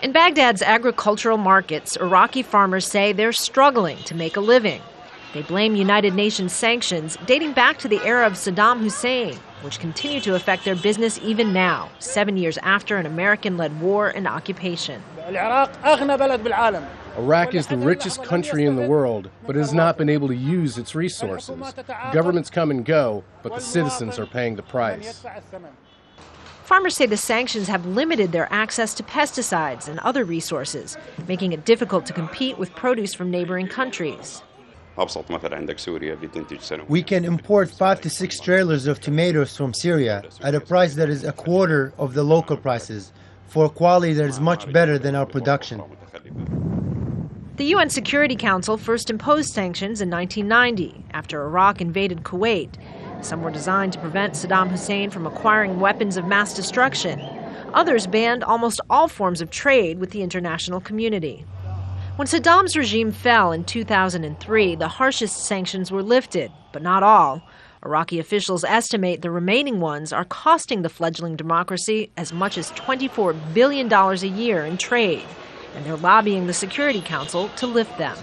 In Baghdad's agricultural markets, Iraqi farmers say they're struggling to make a living. They blame United Nations sanctions dating back to the era of Saddam Hussein, which continue to affect their business even now, 7 years after an American-led war and occupation. Iraq is the richest country in the world, but has not been able to use its resources. Governments come and go, but the citizens are paying the price. Farmers say the sanctions have limited their access to pesticides and other resources, making it difficult to compete with produce from neighboring countries. We can import 5 to 6 trailers of tomatoes from Syria at a price that is a quarter of the local prices, for a quality that is much better than our production. The UN Security Council first imposed sanctions in 1990 after Iraq invaded Kuwait. Some were designed to prevent Saddam Hussein from acquiring weapons of mass destruction. Others banned almost all forms of trade with the international community. When Saddam's regime fell in 2003, the harshest sanctions were lifted, but not all. Iraqi officials estimate the remaining ones are costing the fledgling democracy as much as $24 billion a year in trade, and they're lobbying the Security Council to lift them.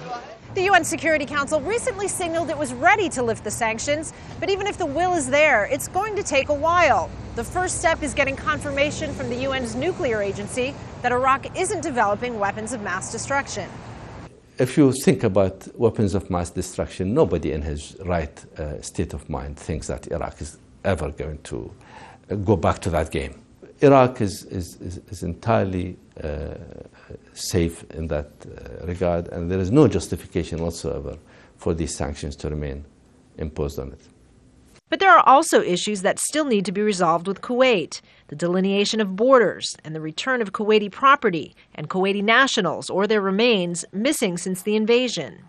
The UN Security Council recently signaled it was ready to lift the sanctions, but even if the will is there, it's going to take a while. The first step is getting confirmation from the UN's nuclear agency that Iraq isn't developing weapons of mass destruction. If you think about weapons of mass destruction, nobody in his right state of mind thinks that Iraq is ever going to go back to that game. Iraq is entirely safe in that regard, and there is no justification whatsoever for these sanctions to remain imposed on it. But there are also issues that still need to be resolved with Kuwait: the delineation of borders and the return of Kuwaiti property and Kuwaiti nationals or their remains missing since the invasion.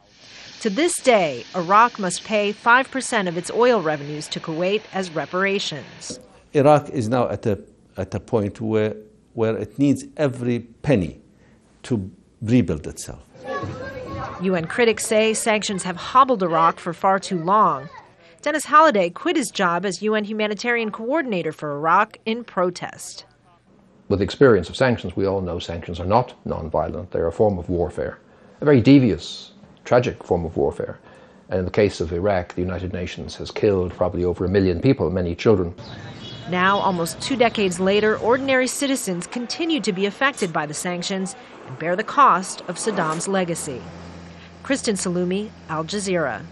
To this day, Iraq must pay 5% of its oil revenues to Kuwait as reparations. Iraq is now at a point where it needs every penny to rebuild itself. UN critics say sanctions have hobbled Iraq for far too long. Dennis Halliday quit his job as UN humanitarian coordinator for Iraq in protest. With the experience of sanctions, we all know sanctions are not non-violent. They're a form of warfare, a very devious, tragic form of warfare. And in the case of Iraq, the United Nations has killed probably over 1 million people, many children. Now, almost 2 decades later, ordinary citizens continue to be affected by the sanctions and bear the cost of Saddam's legacy. Kristen, Saloomey, Al Jazeera.